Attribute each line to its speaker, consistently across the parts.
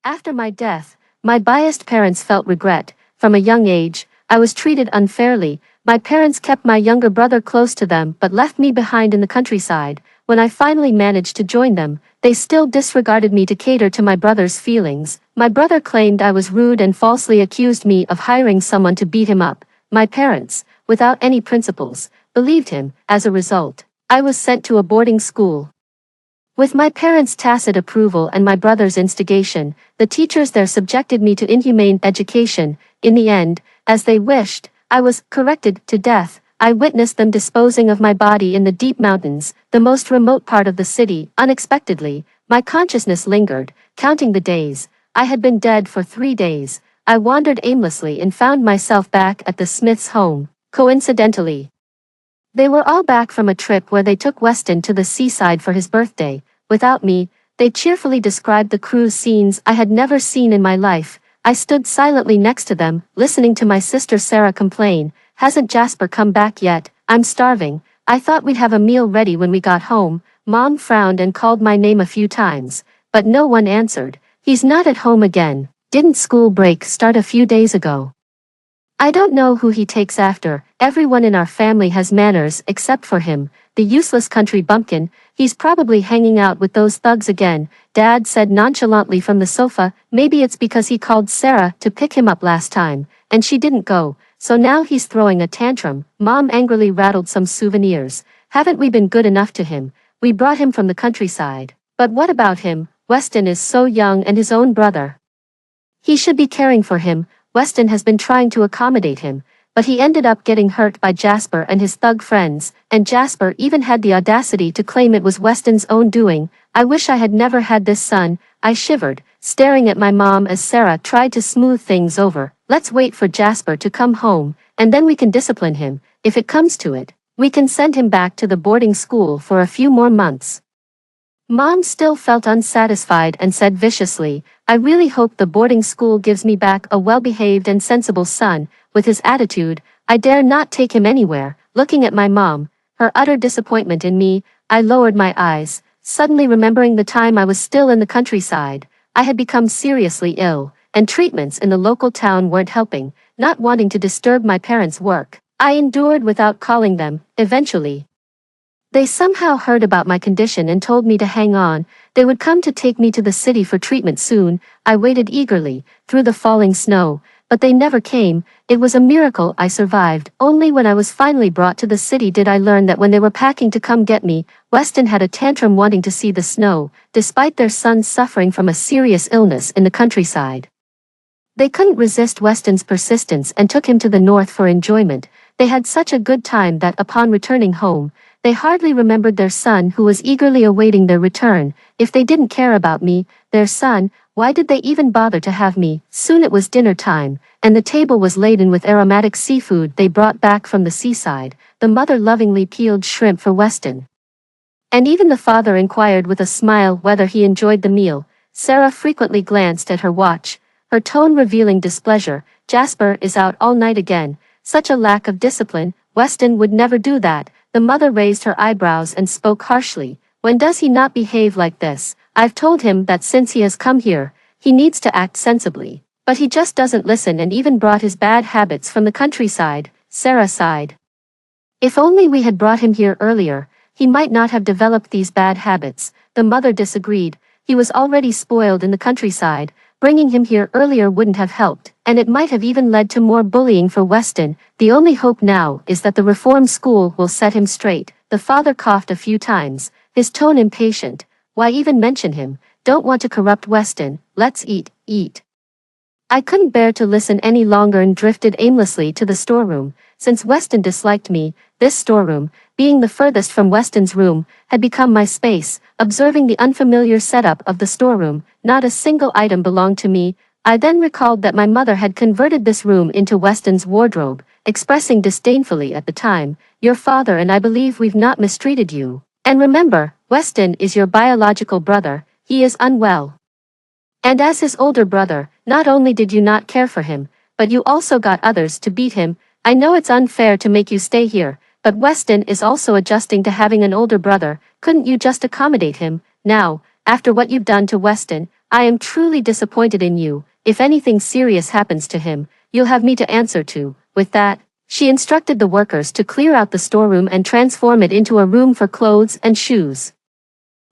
Speaker 1: After my death, my biased parents felt regret. From a young age, I was treated unfairly. My parents kept my younger brother close to them but left me behind in the countryside. When I finally managed to join them, they still disregarded me to cater to my brother's feelings. My brother claimed I was rude and falsely accused me of hiring someone to beat him up. My parents, without any principles, believed him. As a result, I was sent to a boarding school. With my parents' tacit approval and my brother's instigation, the teachers there subjected me to inhumane education. In the end, as they wished, I was corrected to death. I witnessed them disposing of my body in the deep mountains, the most remote part of the city. Unexpectedly, my consciousness lingered, counting the days. I had been dead for 3 days. I wandered aimlessly and found myself back at the Smiths' home. Coincidentally, they were all back from a trip where they took Weston to the seaside for his birthday. Without me, they cheerfully described the cruise scenes I had never seen in my life. I stood silently next to them, listening to my sister Sarah complain, "Hasn't Jasper come back yet? I'm starving. I thought we'd have a meal ready when we got home." Mom frowned and called my name a few times, but no one answered. "He's not at home again. Didn't school break start a few days ago? I don't know who he takes after. Everyone in our family has manners except for him, the useless country bumpkin. He's probably hanging out with those thugs again," Dad said nonchalantly from the sofa. "Maybe it's because he called Sarah to pick him up last time, and she didn't go, so now he's throwing a tantrum." Mom angrily rattled some souvenirs. "Haven't we been good enough to him? We brought him from the countryside. But what about him? Weston is so young and his own brother. He should be caring for him. Weston has been trying to accommodate him, but he ended up getting hurt by Jasper and his thug friends, and Jasper even had the audacity to claim it was Weston's own doing. I wish I had never had this son." I shivered, staring at my mom as Sarah tried to smooth things over. "Let's wait for Jasper to come home, and then we can discipline him. If it comes to it, we can send him back to the boarding school for a few more months." Mom still felt unsatisfied and said viciously, "I really hope the boarding school gives me back a well-behaved and sensible son. With his attitude, I dare not take him anywhere." Looking at my mom, her utter disappointment in me, I lowered my eyes, suddenly remembering the time I was still in the countryside. I had become seriously ill, and treatments in the local town weren't helping. Not wanting to disturb my parents' work, I endured without calling them. Eventually, they somehow heard about my condition and told me to hang on. They would come to take me to the city for treatment soon. I waited eagerly, through the falling snow, but they never came. It was a miracle I survived. Only when I was finally brought to the city did I learn that when they were packing to come get me, Weston had a tantrum wanting to see the snow, despite their son suffering from a serious illness in the countryside. They couldn't resist Weston's persistence and took him to the north for enjoyment. They had such a good time that upon returning home, they hardly remembered their son who was eagerly awaiting their return. If they didn't care about me, their son, why did they even bother to have me? Soon it was dinner time, and the table was laden with aromatic seafood they brought back from the seaside. The mother lovingly peeled shrimp for Weston, and even the father inquired with a smile whether he enjoyed the meal. Sarah frequently glanced at her watch, her tone revealing displeasure. "Jasper is out all night again. Such a lack of discipline. Weston would never do that." The mother raised her eyebrows and spoke harshly. "When does he not behave like this? I've told him that since he has come here, he needs to act sensibly, but he just doesn't listen and even brought his bad habits from the countryside." Sarah sighed. "If only we had brought him here earlier, he might not have developed these bad habits." The mother disagreed. "He was already spoiled in the countryside. Bringing him here earlier wouldn't have helped, and it might have even led to more bullying for Weston. The only hope now is that the reform school will set him straight." The father coughed a few times, his tone impatient. "Why even mention him? Don't want to corrupt Weston. Let's eat." I couldn't bear to listen any longer and drifted aimlessly to the storeroom. Since Weston disliked me, this storeroom, being the furthest from Weston's room, had become my space. Observing the unfamiliar setup of the storeroom, not a single item belonged to me. I then recalled that my mother had converted this room into Weston's wardrobe, expressing disdainfully at the time, "Your father and I believe we've not mistreated you. And remember, Weston is your biological brother. He is unwell. And as his older brother, not only did you not care for him, but you also got others to beat him. I know it's unfair to make you stay here, but Weston is also adjusting to having an older brother. Couldn't you just accommodate him? Now, after what you've done to Weston, I am truly disappointed in you. If anything serious happens to him, you'll have me to answer to." With that, she instructed the workers to clear out the storeroom and transform it into a room for clothes and shoes.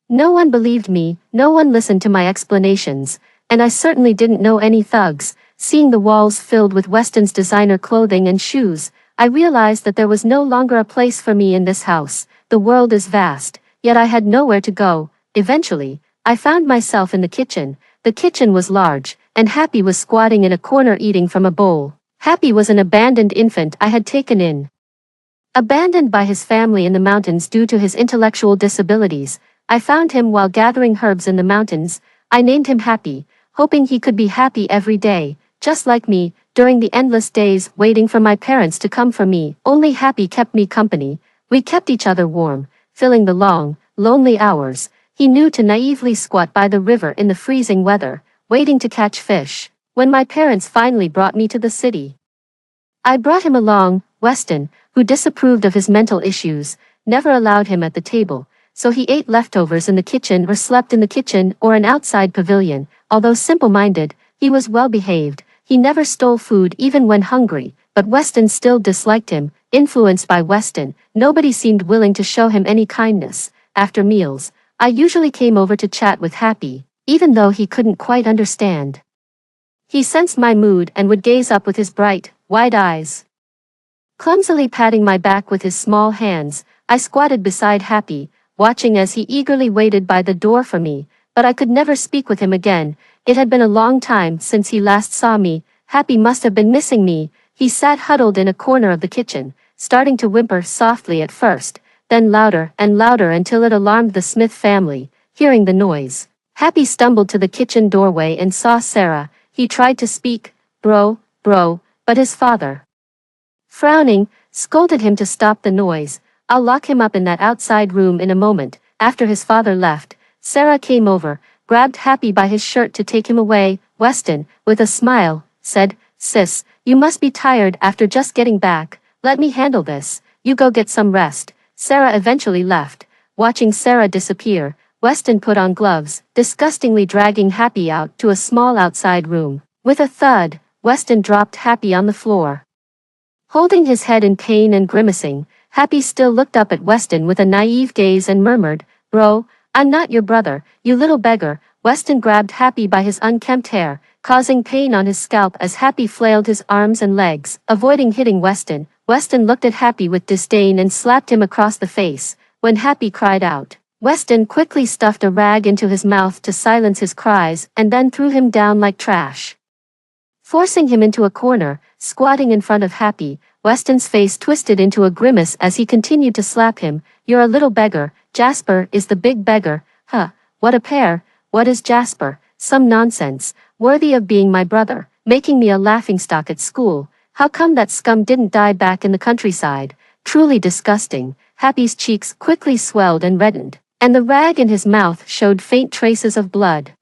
Speaker 1: No one believed me, no one listened to my explanations, and I certainly didn't know any thugs. Seeing the walls filled with Weston's designer clothing and shoes, I realized that there was no longer a place for me in this house. The world is vast, yet I had nowhere to go. Eventually, I found myself in the kitchen. The kitchen was large, and Happy was squatting in a corner eating from a bowl. Happy was an abandoned infant I had taken in. Abandoned by his family in the mountains due to his intellectual disabilities, I found him while gathering herbs in the mountains. I named him Happy, hoping he could be happy every day, just like me. During the endless days waiting for my parents to come for me, only Happy kept me company. We kept each other warm, filling the long, lonely hours. He knew to naively squat by the river in the freezing weather, waiting to catch fish. When my parents finally brought me to the city, I brought him along. Weston, who disapproved of his mental issues, never allowed him at the table, so he ate leftovers in the kitchen or slept in the kitchen or an outside pavilion. Although simple-minded, he was well-behaved. He never stole food even when hungry, but Weston still disliked him. Influenced by Weston, nobody seemed willing to show him any kindness. After meals, I usually came over to chat with Happy, even though he couldn't quite understand. He sensed my mood and would gaze up with his bright, wide eyes. Clumsily patting my back with his small hands, I squatted beside Happy, watching as he eagerly waited by the door for me, but I could never speak with him again. It had been a long time since he last saw me. Happy must have been missing me. He sat huddled in a corner of the kitchen, starting to whimper softly at first, then louder and louder until it alarmed the Smith family. Hearing the noise, Happy stumbled to the kitchen doorway and saw Sarah. He tried to speak, bro, but his father, frowning, scolded him to stop the noise. "I'll lock him up in that outside room in a moment." After his father left, Sarah came over, grabbed Happy by his shirt to take him away. Weston, with a smile, said, "Sis, you must be tired after just getting back. Let me handle this. You go get some rest." Sarah eventually left. Watching Sarah disappear, Weston put on gloves, disgustingly dragging Happy out to a small outside room. With a thud, Weston dropped Happy on the floor. Holding his head in pain and grimacing, Happy still looked up at Weston with a naive gaze and murmured, "Bro, I'm not your brother, you little beggar." Weston grabbed Happy by his unkempt hair, causing pain on his scalp as Happy flailed his arms and legs, avoiding hitting Weston. Weston looked at Happy with disdain and slapped him across the face. When Happy cried out, Weston quickly stuffed a rag into his mouth to silence his cries and then threw him down like trash. Forcing him into a corner, squatting in front of Happy, Weston's face twisted into a grimace as he continued to slap him. "You're a little beggar. Jasper is the big beggar." "Huh, what a pair. What is Jasper?" "Some nonsense, worthy of being my brother, making me a laughingstock at school. How come that scum didn't die back in the countryside? Truly disgusting." Happy's cheeks quickly swelled and reddened, and the rag in his mouth showed faint traces of blood.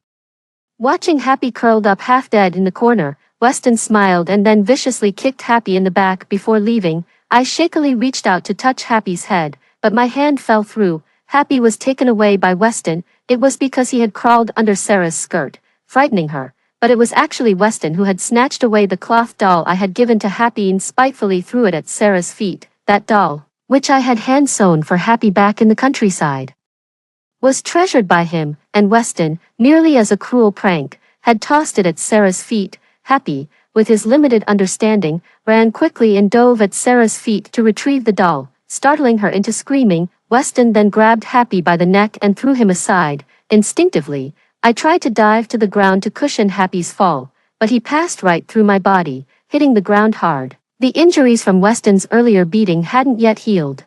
Speaker 1: Watching Happy curled up half dead in the corner, Weston smiled and then viciously kicked Happy in the back before leaving. I shakily reached out to touch Happy's head, but my hand fell through. Happy was taken away by Weston. It was because he had crawled under Sarah's skirt, frightening her, but it was actually Weston who had snatched away the cloth doll I had given to Happy and spitefully threw it at Sarah's feet. That doll, which I had hand-sewn for Happy back in the countryside, was treasured by him, and Weston, merely as a cruel prank, had tossed it at Sarah's feet. Happy, with his limited understanding, ran quickly and dove at Sarah's feet to retrieve the doll, startling her into screaming. Weston then grabbed Happy by the neck and threw him aside. Instinctively, I tried to dive to the ground to cushion Happy's fall, but he passed right through my body, hitting the ground hard. The injuries from Weston's earlier beating hadn't yet healed.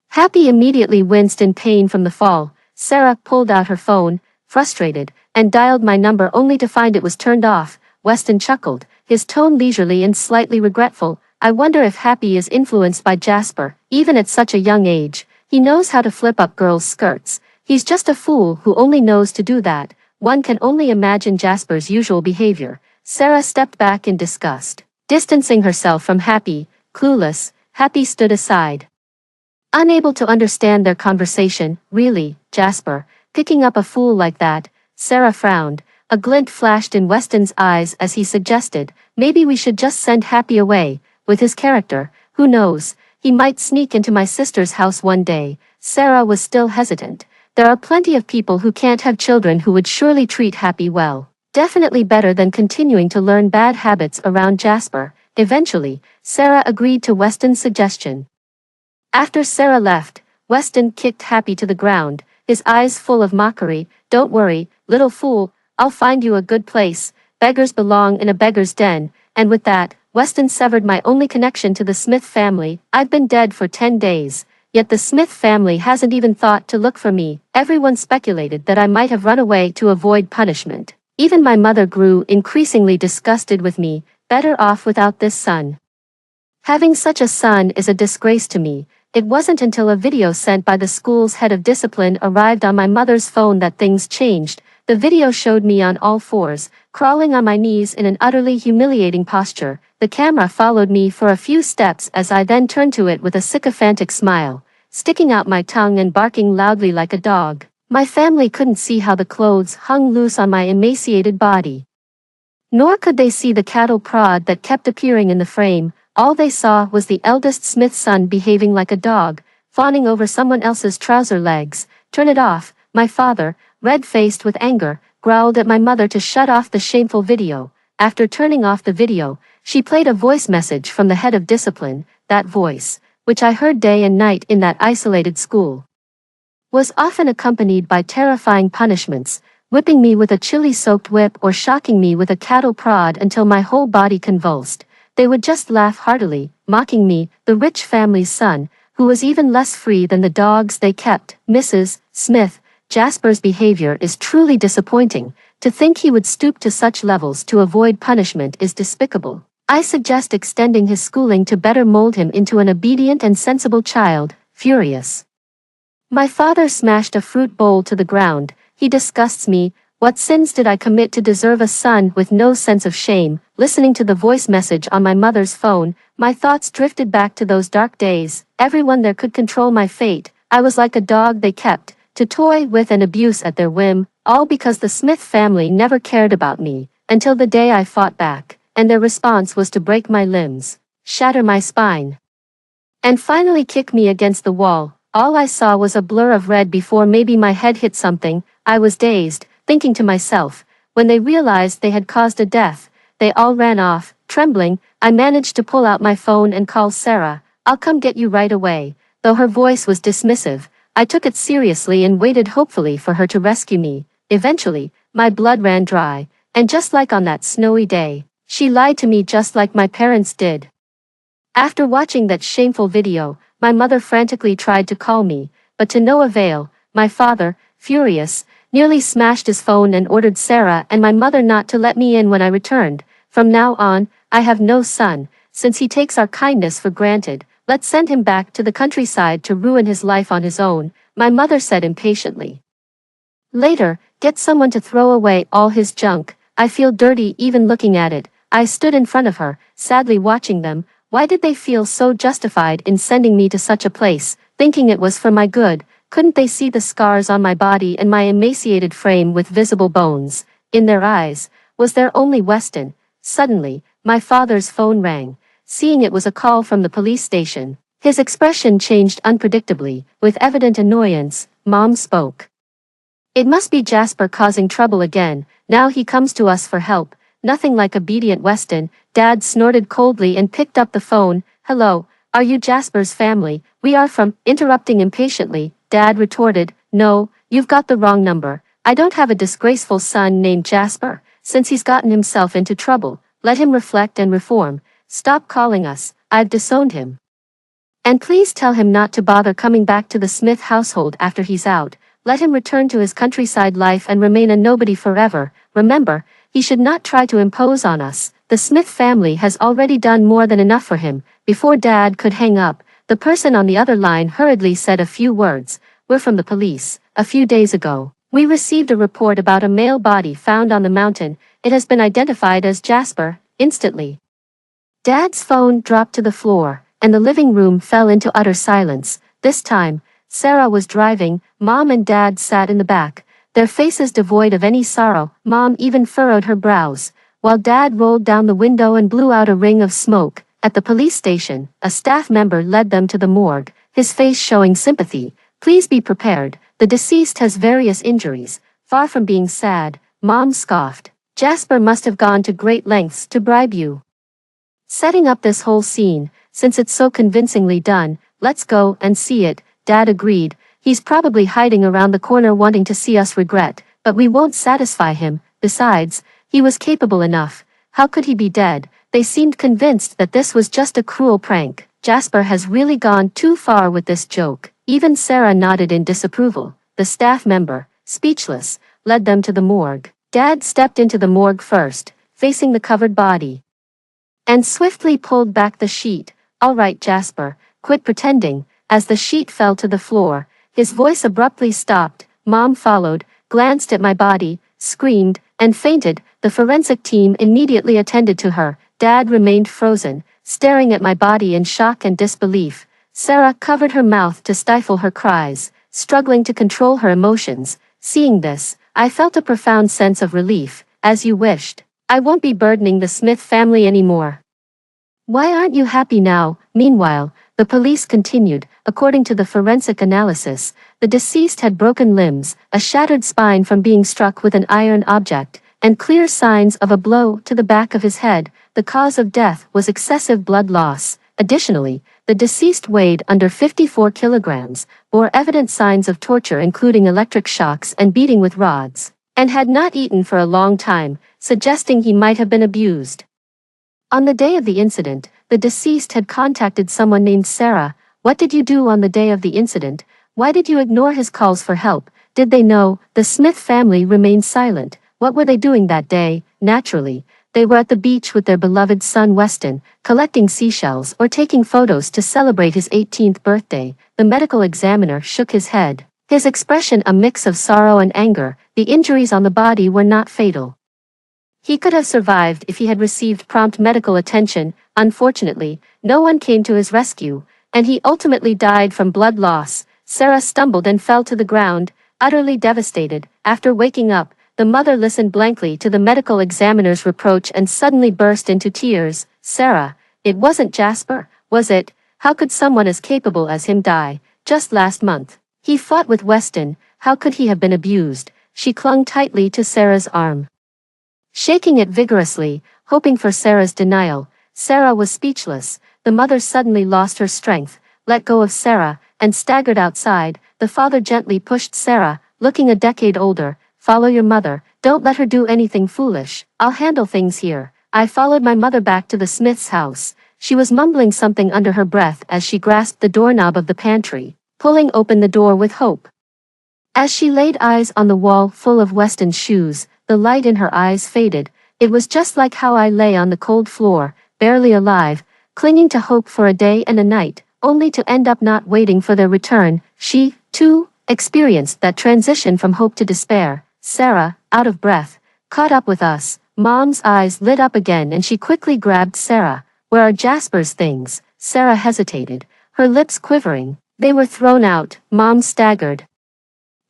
Speaker 1: Happy immediately winced in pain from the fall. Sarah pulled out her phone, frustrated, and dialed my number only to find it was turned off. Weston chuckled, his tone leisurely and slightly regretful. "I wonder if Happy is influenced by Jasper, even at such a young age. He knows how to flip up girls' skirts. He's just a fool who only knows to do that." One can only imagine Jasper's usual behavior. Sarah stepped back in disgust, distancing herself from Happy. Clueless, Happy stood aside, unable to understand their conversation. "Really, Jasper, picking up a fool like that?" Sarah frowned. A glint flashed in Weston's eyes as he suggested, maybe we should just send Happy away. With his character, who knows, he might sneak into my sister's house one day. Sarah was still hesitant. There are plenty of people who can't have children who would surely treat Happy well. Definitely better than continuing to learn bad habits around Jasper. Eventually, Sarah agreed to Weston's suggestion. After Sarah left, Weston kicked Happy to the ground, his eyes full of mockery. Don't worry, little fool, I'll find you a good place. Beggars belong in a beggar's den. And with that, Weston severed my only connection to the Smith family. I've been dead for 10 days. Yet the Smith family hasn't even thought to look for me. Everyone speculated that I might have run away to avoid punishment. Even my mother grew increasingly disgusted with me. Better off without this son. Having such a son is a disgrace to me. It wasn't until a video sent by the school's head of discipline arrived on my mother's phone that things changed. The video showed me on all fours, crawling on my knees in an utterly humiliating posture. The camera followed me for a few steps as I then turned to it with a sycophantic smile, sticking out my tongue and barking loudly like a dog. My family couldn't see how the clothes hung loose on my emaciated body. Nor could they see the cattle prod that kept appearing in the frame. All they saw was the eldest Smith son behaving like a dog, fawning over someone else's trouser legs. Turn it off, my father, red-faced with anger, growled at my mother to shut off the shameful video. After turning off the video, she played a voice message from the head of discipline. That voice, which I heard day and night in that isolated school, was often accompanied by terrifying punishments, whipping me with a chili-soaked whip or shocking me with a cattle prod until my whole body convulsed. They would just laugh heartily, mocking me, the rich family's son, who was even less free than the dogs they kept. Mrs. Smith, Jasper's behavior is truly disappointing. To think he would stoop to such levels to avoid punishment is despicable. I suggest extending his schooling to better mold him into an obedient and sensible child. Furious, my father smashed a fruit bowl to the ground. He disgusts me. What sins did I commit to deserve a son with no sense of shame? Listening to the voice message on my mother's phone, my thoughts drifted back to those dark days. Everyone there could control my fate. I was like a dog they kept, to toy with and abuse at their whim, all because the Smith family never cared about me, until the day I fought back, and their response was to break my limbs, shatter my spine, and finally kick me against the wall. All I saw was a blur of red before maybe my head hit something. I was dazed, thinking to myself, when they realized they had caused a death, they all ran off. Trembling, I managed to pull out my phone and call Sarah. I'll come get you right away. Though her voice was dismissive, I took it seriously and waited hopefully for her to rescue me. Eventually, my blood ran dry, and just like on that snowy day, she lied to me just like my parents did. After watching that shameful video, my mother frantically tried to call me, but to no avail. My father, furious, nearly smashed his phone and ordered Sarah and my mother not to let me in when I returned. From now on, I have no son. Since he takes our kindness for granted, let's send him back to the countryside to ruin his life on his own, my mother said impatiently. Later, get someone to throw away all his junk. I feel dirty even looking at it. I stood in front of her, sadly watching them. Why did they feel so justified in sending me to such a place, thinking it was for my good? Couldn't they see the scars on my body and my emaciated frame with visible bones? In their eyes, was there only Weston? Suddenly, my father's phone rang. Seeing it was a call from the police station, his expression changed unpredictably. With evident annoyance, Mom spoke. It must be Jasper causing trouble again. Now he comes to us for help. Nothing like obedient Weston. Dad snorted coldly and picked up the phone. Hello, are you Jasper's family? We are from. Interrupting impatiently, Dad retorted, no, you've got the wrong number. I don't have a disgraceful son named Jasper. Since he's gotten himself into trouble, let him reflect and reform. Stop calling us. I've disowned him. And please tell him not to bother coming back to the Smith household after he's out. Let him return to his countryside life and remain a nobody forever. Remember, he should not try to impose on us. The Smith family has already done more than enough for him. Before Dad could hang up, the person on the other line hurriedly said a few words. We're from the police. A few days ago, we received a report about a male body found on the mountain. It has been identified as Jasper. Instantly, Dad's phone dropped to the floor, and the living room fell into utter silence. This time, Sarah was driving. Mom and Dad sat in the back, their faces devoid of any sorrow. Mom even furrowed her brows, while Dad rolled down the window and blew out a ring of smoke. At the police station, a staff member led them to the morgue, his face showing sympathy. Please be prepared, the deceased has various injuries. Far from being sad, Mom scoffed. Jasper must have gone to great lengths to bribe you. Setting up this whole scene, since it's so convincingly done, let's go and see it, Dad agreed. He's probably hiding around the corner wanting to see us regret, but we won't satisfy him. Besides, he was capable enough. How could he be dead? They seemed convinced that this was just a cruel prank. Jasper has really gone too far with this joke. Even Sarah nodded in disapproval. The staff member, speechless, led them to the morgue. Dad stepped into the morgue first, facing the covered body, and swiftly pulled back the sheet. All right, Jasper, quit pretending. As the sheet fell to the floor, his voice abruptly stopped. Mom followed, glanced at my body, screamed, and fainted. The forensic team immediately attended to her. Dad remained frozen, staring at my body in shock and disbelief. Sarah covered her mouth to stifle her cries, struggling to control her emotions. Seeing this, I felt a profound sense of relief. As you wished, I won't be burdening the Smith family anymore. Why aren't you happy now? Meanwhile, the police continued. According to the forensic analysis, the deceased had broken limbs, a shattered spine from being struck with an iron object, and clear signs of a blow to the back of his head. The cause of death was excessive blood loss. Additionally, the deceased weighed under 54 kilograms, bore evident signs of torture including electric shocks and beating with rods, and had not eaten for a long time, suggesting he might have been abused. On the day of the incident, the deceased had contacted someone named Sarah. What did you do on the day of the incident? Why did you ignore his calls for help? Did they know? The Smith family remained silent. What were they doing that day? Naturally, they were at the beach with their beloved son Weston, collecting seashells or taking photos to celebrate his 18th birthday. The medical examiner shook his head, his expression a mix of sorrow and anger. The injuries on the body were not fatal. He could have survived if he had received prompt medical attention. Unfortunately, no one came to his rescue, and he ultimately died from blood loss. Sarah stumbled and fell to the ground, utterly devastated. After waking up, the mother listened blankly to the medical examiner's reproach and suddenly burst into tears. Sarah, it wasn't Jasper, was it? How could someone as capable as him die? Just last month, he fought with Weston. How could he have been abused? She clung tightly to Sarah's arm, shaking it vigorously, hoping for Sarah's denial. Sarah was speechless. The mother suddenly lost her strength, let go of Sarah, and staggered outside. The father gently pushed Sarah, looking a decade older. Follow your mother, don't let her do anything foolish. I'll handle things here. I followed my mother back to the Smith's house. She was mumbling something under her breath as she grasped the doorknob of the pantry, pulling open the door with hope. As she laid eyes on the wall full of Weston's shoes, the light in her eyes faded. It was just like how I lay on the cold floor, barely alive, clinging to hope for a day and a night, only to end up not waiting for their return. She, too, experienced that transition from hope to despair. Sarah, out of breath, caught up with us. Mom's eyes lit up again and she quickly grabbed Sarah. Where are Jasper's things? Sarah hesitated, her lips quivering. They were thrown out. Mom staggered,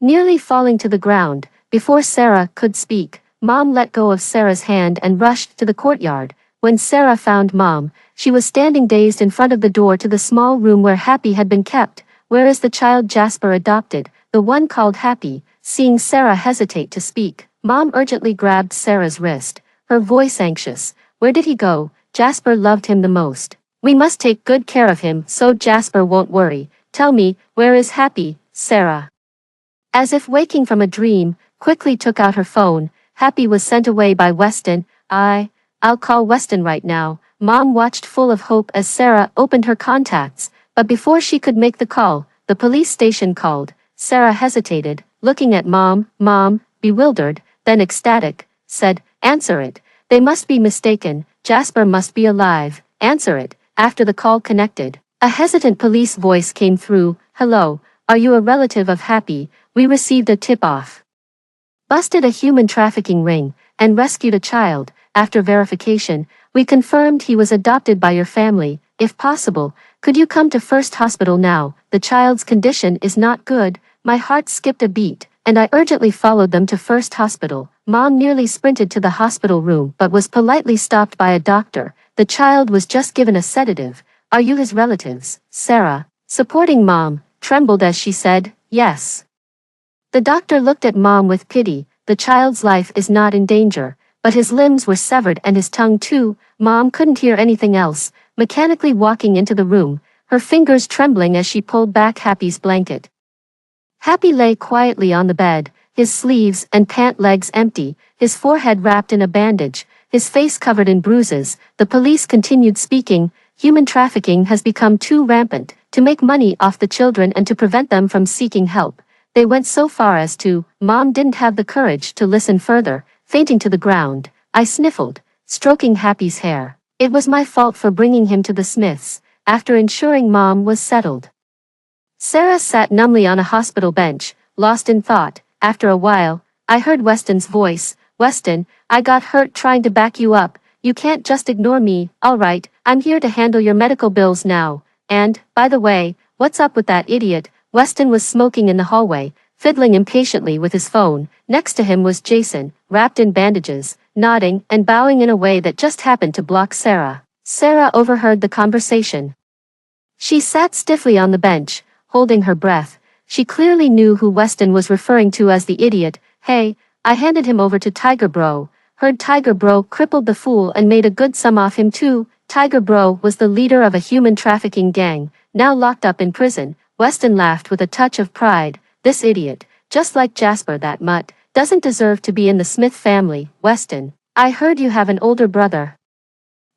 Speaker 1: nearly falling to the ground. Before Sarah could speak, Mom let go of Sarah's hand and rushed to the courtyard. When Sarah found Mom, she was standing dazed in front of the door to the small room where Happy had been kept. Where is the child Jasper adopted, the one called Happy? Seeing Sarah hesitate to speak, Mom urgently grabbed Sarah's wrist, her voice anxious. Where did he go? Jasper loved him the most. We must take good care of him so Jasper won't worry. Tell me, where is Happy? Sarah, as if waking from a dream, quickly took out her phone. Happy was sent away by Weston. I'll call Weston right now. Mom watched full of hope as Sarah opened her contacts, but before she could make the call, the police station called. Sarah hesitated, looking at Mom, bewildered, then ecstatic, said, "Answer it. They must be mistaken. Jasper must be alive. Answer it." After the call connected, a hesitant police voice came through. "Hello, are you a relative of Happy? We received a tip-off. Busted a human trafficking ring, and rescued a child. After verification, we confirmed he was adopted by your family. If possible, could you come to First Hospital now? The child's condition is not good." My heart skipped a beat. and I urgently followed them to First Hospital. Mom nearly sprinted to the hospital room but was politely stopped by a doctor. The child was just given a sedative. Are you his relatives? Sarah, supporting Mom, trembled as she said, yes. The doctor looked at Mom with pity. The child's life is not in danger, but his limbs were severed and his tongue too. Mom couldn't hear anything else, mechanically walking into the room, her fingers trembling as she pulled back Happy's blanket. Happy lay quietly on the bed, his sleeves and pant legs empty, his forehead wrapped in a bandage, his face covered in bruises. The police continued speaking. Human trafficking has become too rampant to make money off the children and to prevent them from seeking help. They went so far as to, Mom didn't have the courage to listen further, fainting to the ground. I sniffled, stroking Happy's hair. It was my fault for bringing him to the Smiths, after ensuring Mom was settled. Sarah sat numbly on a hospital bench, lost in thought. After a while, I heard Weston's voice. Weston, I got hurt trying to back you up. You can't just ignore me. All right, I'm here to handle your medical bills now. And, by the way, what's up with that idiot? Weston was smoking in the hallway, fiddling impatiently with his phone. Next to him was Jason, wrapped in bandages, nodding and bowing in a way that just happened to block Sarah. Sarah overheard the conversation. She sat stiffly on the bench, holding her breath. She clearly knew who Weston was referring to as the idiot. Hey, I handed him over to Tiger Bro. Heard Tiger Bro crippled the fool and made a good sum off him too. Tiger Bro was the leader of a human trafficking gang, now locked up in prison. Weston laughed with a touch of pride. This idiot, just like Jasper that mutt, doesn't deserve to be in the Smith family. Weston, I heard you have an older brother.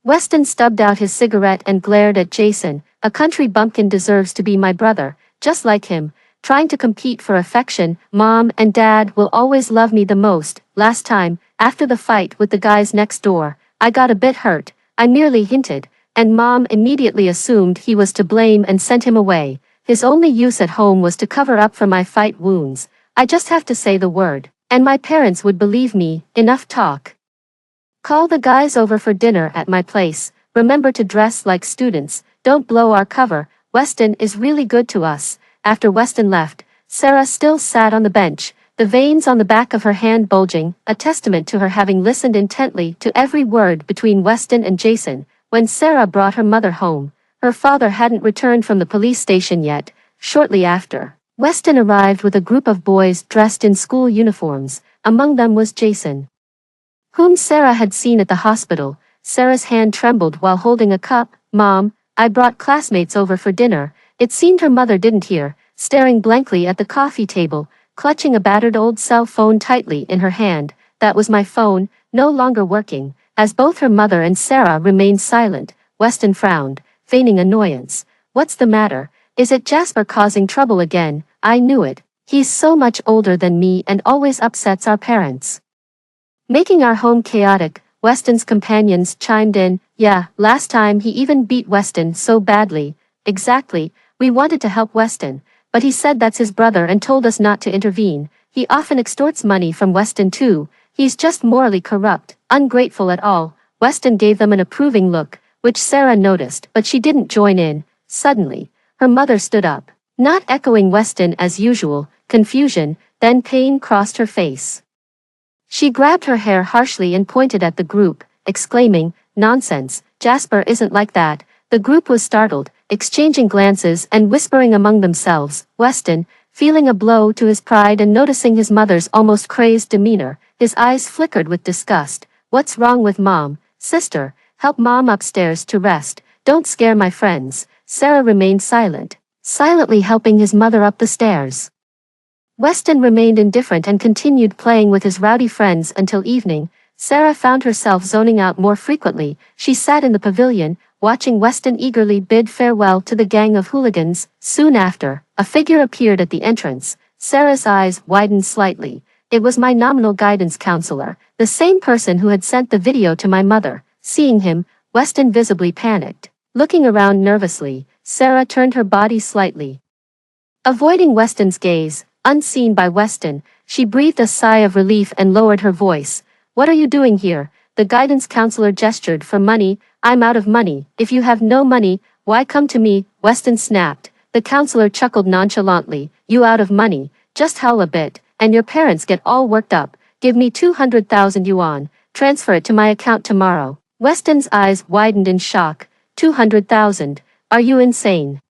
Speaker 1: Weston stubbed out his cigarette and glared at Jason. A country bumpkin deserves to be my brother, just like him, trying to compete for affection. Mom and Dad will always love me the most. Last time, after the fight with the guys next door, I got a bit hurt. I merely hinted, and Mom immediately assumed he was to blame and sent him away. His only use at home was to cover up for my fight wounds. I just have to say the word, and my parents would believe me. Enough talk. Call the guys over for dinner at my place. Remember to dress like students. Don't blow our cover. Weston is really good to us. After Weston left, Sarah still sat on the bench, the veins on the back of her hand bulging, a testament to her having listened intently to every word between Weston and Jason. When Sarah brought her mother home, her father hadn't returned from the police station yet. Shortly after, Weston arrived with a group of boys dressed in school uniforms. Among them was Jason, whom Sarah had seen at the hospital. Sarah's hand trembled while holding a cup. Mom, I brought classmates over for dinner. It seemed her mother didn't hear, staring blankly at the coffee table, clutching a battered old cell phone tightly in her hand. That was my phone, no longer working. As both her mother and Sarah remained silent, Weston frowned, feigning annoyance. What's the matter? Is it Jasper causing trouble again? I knew it. He's so much older than me and always upsets our parents, making our home chaotic. Weston's companions chimed in. Yeah, last time he even beat Weston so badly. Exactly, we wanted to help Weston, but he said that's his brother and told us not to intervene. He often extorts money from Weston too. He's just morally corrupt, ungrateful at all. Weston gave them an approving look, which Sarah noticed, but she didn't join in. Suddenly, her mother stood up, not echoing Weston as usual. Confusion, then pain crossed her face. She grabbed her hair harshly and pointed at the group, exclaiming, "Nonsense, Jasper isn't like that." The group was startled, exchanging glances and whispering among themselves. Weston, feeling a blow to his pride and noticing his mother's almost crazed demeanor, his eyes flickered with disgust. What's wrong with Mom? Sister, help Mom upstairs to rest. Don't scare my friends. Sarah remained silent, silently helping his mother up the stairs. Weston remained indifferent and continued playing with his rowdy friends until evening. Sarah found herself zoning out more frequently. She sat in the pavilion, watching Weston eagerly bid farewell to the gang of hooligans. Soon after, a figure appeared at the entrance. Sarah's eyes widened slightly. It was my nominal guidance counselor, the same person who had sent the video to my mother. Seeing him, Weston visibly panicked. Looking around nervously, Sarah turned her body slightly, avoiding Weston's gaze. Unseen by Weston, she breathed a sigh of relief and lowered her voice. What are you doing here? The guidance counselor gestured for money. I'm out of money. If you have no money, why come to me? Weston snapped. The counselor chuckled nonchalantly. You out of money? Just howl a bit, and your parents get all worked up. Give me 200,000 yuan, transfer it to my account tomorrow. Weston's eyes widened in shock. 200,000? Are you insane?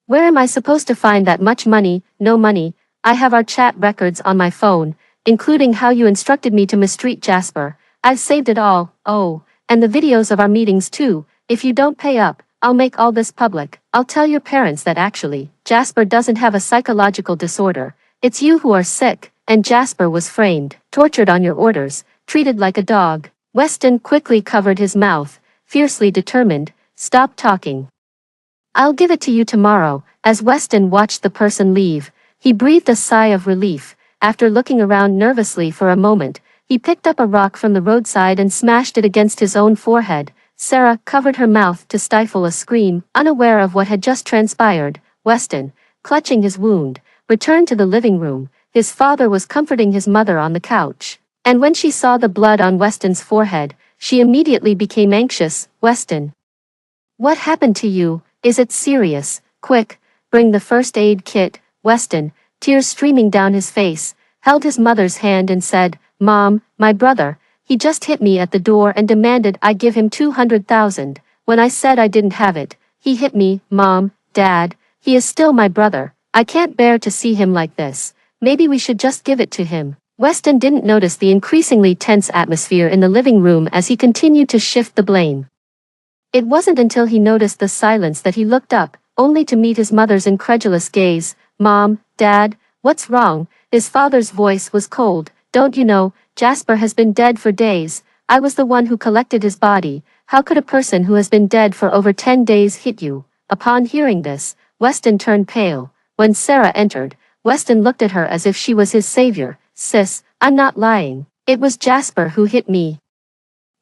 Speaker 1: Where am I supposed to find that much money? No money. I have our chat records on my phone, including how you instructed me to mistreat Jasper. I've saved it all. Oh, and the videos of our meetings too. If you don't pay up, I'll make all this public. I'll tell your parents that actually, Jasper doesn't have a psychological disorder. It's you who are sick, and Jasper was framed, tortured on your orders, treated like a dog. Weston quickly covered his mouth, fiercely determined. Stop talking. I'll give it to you tomorrow. As Weston watched the person leave, he breathed a sigh of relief. After looking around nervously for a moment, he picked up a rock from the roadside and smashed it against his own forehead. Sarah covered her mouth to stifle a scream, unaware of what had just transpired. Weston, clutching his wound, returned to the living room. His father was comforting his mother on the couch. And when she saw the blood on Weston's forehead, she immediately became anxious. Weston, what happened to you? Is it serious? Quick, bring the first aid kit. Weston, tears streaming down his face, held his mother's hand and said, Mom, my brother, he just hit me at the door and demanded I give him 200,000. When I said I didn't have it, he hit me. Mom, Dad, he is still my brother. I can't bear to see him like this. Maybe we should just give it to him. Weston didn't notice the increasingly tense atmosphere in the living room as he continued to shift the blame. It wasn't until he noticed the silence that he looked up, only to meet his mother's incredulous gaze. Mom, Dad, what's wrong? His father's voice was cold. Don't you know, Jasper has been dead for days. I was the one who collected his body. How could a person who has been dead for over 10 days hit you? Upon hearing this, Weston turned pale. When Sarah entered, Weston looked at her as if she was his savior. Sis, I'm not lying. It was Jasper who hit me.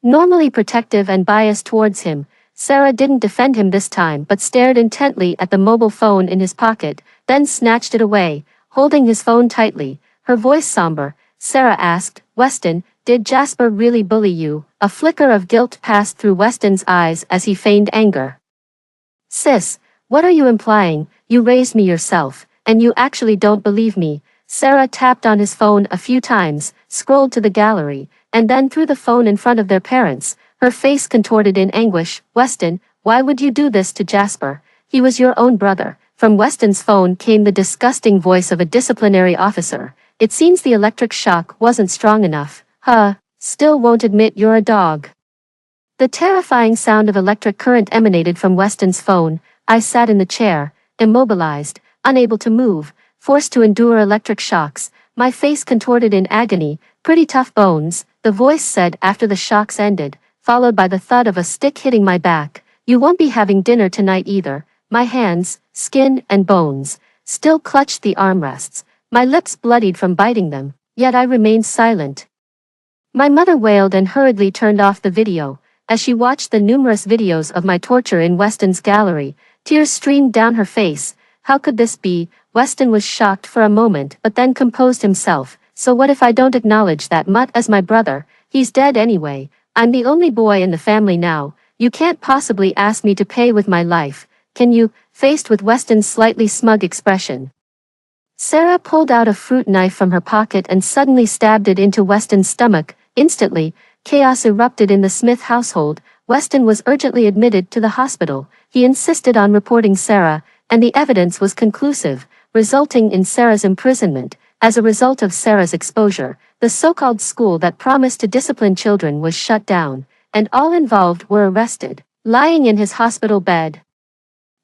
Speaker 1: Normally protective and biased towards him, Sarah didn't defend him this time but stared intently at the mobile phone in his pocket, then snatched it away, holding his phone tightly, her voice somber. Sarah asked, Weston, did Jasper really bully you? A flicker of guilt passed through Weston's eyes as he feigned anger. Sis, what are you implying? You raised me yourself, and you actually don't believe me. Sarah tapped on his phone a few times, scrolled to the gallery, and then threw the phone in front of their parents, her face contorted in anguish. Weston, why would you do this to Jasper? He was your own brother. From Weston's phone came the disgusting voice of a disciplinary officer. It seems the electric shock wasn't strong enough. Still won't admit you're a dog. The terrifying sound of electric current emanated from Weston's phone. I sat in the chair, immobilized, unable to move, forced to endure electric shocks, my face contorted in agony. Pretty tough bones, the voice said after the shocks ended, followed by the thud of a stick hitting my back. You won't be having dinner tonight either. My hands, skin and bones, still clutched the armrests. My lips bloodied from biting them, yet I remained silent. My mother wailed and hurriedly turned off the video. As she watched the numerous videos of my torture in Weston's gallery, tears streamed down her face. How could this be? Weston was shocked for a moment but then composed himself. So what if I don't acknowledge that mutt as my brother? He's dead anyway. I'm the only boy in the family now. You can't possibly ask me to pay with my life, can you? Faced with Weston's slightly smug expression, Sarah pulled out a fruit knife from her pocket and suddenly stabbed it into Weston's stomach. Instantly, chaos erupted in the Smith household. Weston was urgently admitted to the hospital. He insisted on reporting Sarah, and the evidence was conclusive, resulting in Sarah's imprisonment. As a result of Sarah's exposure, the so-called school that promised to discipline children was shut down, and all involved were arrested. Lying in his hospital bed,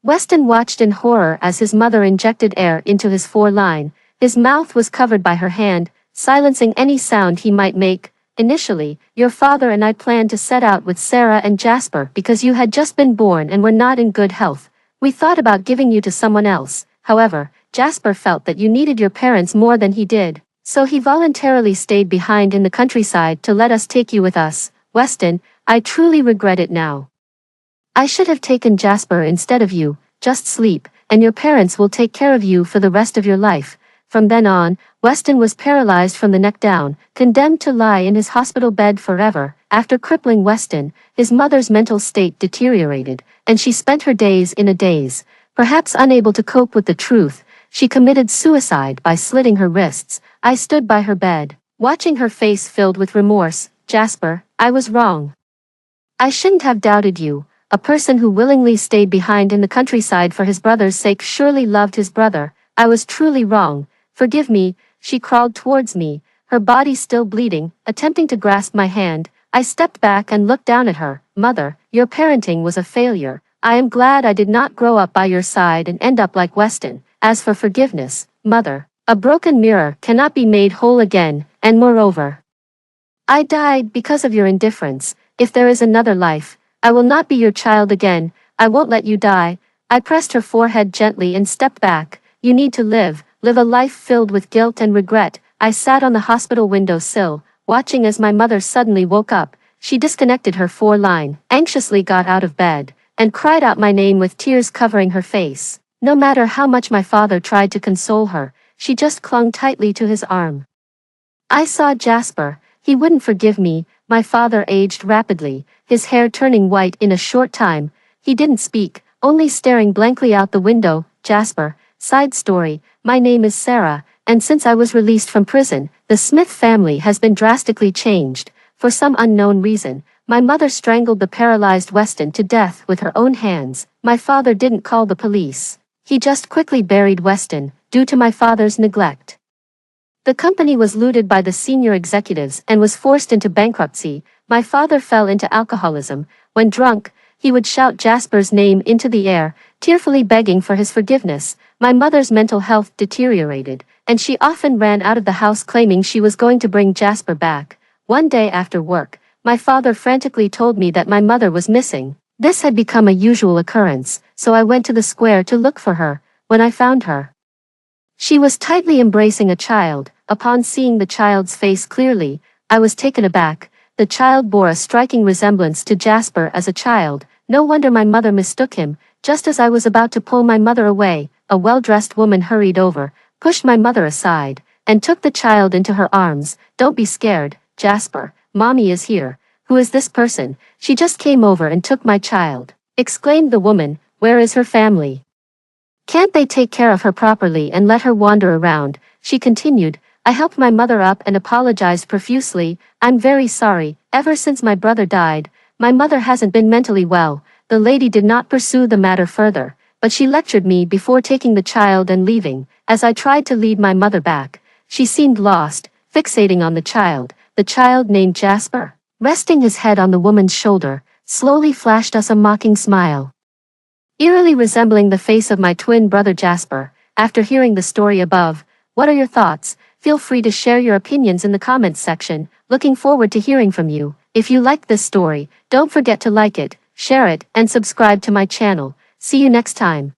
Speaker 1: Weston watched in horror as his mother injected air into his foreline. His mouth was covered by her hand, silencing any sound he might make. Initially, your father and I planned to set out with Sarah and Jasper because you had just been born and were not in good health. We thought about giving you to someone else. However, Jasper felt that you needed your parents more than he did, so he voluntarily stayed behind in the countryside to let us take you with us. Weston, I truly regret it now. I should have taken Jasper instead of you. Just sleep, and your parents will take care of you for the rest of your life. From then on, Weston was paralyzed from the neck down, condemned to lie in his hospital bed forever. After crippling Weston, his mother's mental state deteriorated, and she spent her days in a daze. Perhaps unable to cope with the truth, she committed suicide by slitting her wrists. I stood by her bed, watching her face filled with remorse. Jasper, I was wrong. I shouldn't have doubted you. A person who willingly stayed behind in the countryside for his brother's sake surely loved his brother. I was truly wrong. Forgive me. She crawled towards me, her body still bleeding, attempting to grasp my hand. I stepped back and looked down at her. Mother, your parenting was a failure. I am glad I did not grow up by your side and end up like Weston. As for forgiveness, Mother, a broken mirror cannot be made whole again, and moreover, I died because of your indifference. If there is another life, I will not be your child again. I won't let you die. I pressed her forehead gently and stepped back. You need to live a life filled with guilt and regret. I sat on the hospital window sill, watching as my mother suddenly woke up. She disconnected her 4-line, anxiously got out of bed, and cried out my name with tears covering her face. No matter how much my father tried to console her, she just clung tightly to his arm. I saw Jasper. He wouldn't forgive me. My father aged rapidly, his hair turning white in a short time. He didn't speak, only staring blankly out the window. Jasper, side story, my name is Sarah, and since I was released from prison, the Smith family has been drastically changed. For some unknown reason, my mother strangled the paralyzed Weston to death with her own hands. My father didn't call the police. He just quickly buried Weston, due to my father's neglect. The company was looted by the senior executives and was forced into bankruptcy. My father fell into alcoholism. When drunk, he would shout Jasper's name into the air, tearfully begging for his forgiveness. My mother's mental health deteriorated, and she often ran out of the house claiming she was going to bring Jasper back. One day after work, my father frantically told me that my mother was missing. This had become a usual occurrence, so I went to the square to look for her. When I found her, she was tightly embracing a child. Upon seeing the child's face clearly, I was taken aback. The child bore a striking resemblance to Jasper as a child. No wonder my mother mistook him. Just as I was about to pull my mother away, a well-dressed woman hurried over, pushed my mother aside, and took the child into her arms. Don't be scared, Jasper. Mommy is here. Who is this person? She just came over and took my child, exclaimed the woman. Where is her family? Can't they take care of her properly and let her wander around? She continued. I helped my mother up and apologized profusely. I'm very sorry. Ever since my brother died, my mother hasn't been mentally well. The lady did not pursue the matter further, but she lectured me before taking the child and leaving. As I tried to lead my mother back, she seemed lost, fixating on the child named Jasper, resting his head on the woman's shoulder, slowly flashed us a mocking smile, eerily resembling the face of my twin brother Jasper. After hearing the story above, what are your thoughts? Feel free to share your opinions in the comments section. Looking forward to hearing from you. If you liked this story, don't forget to like it, share it, and subscribe to my channel. See you next time.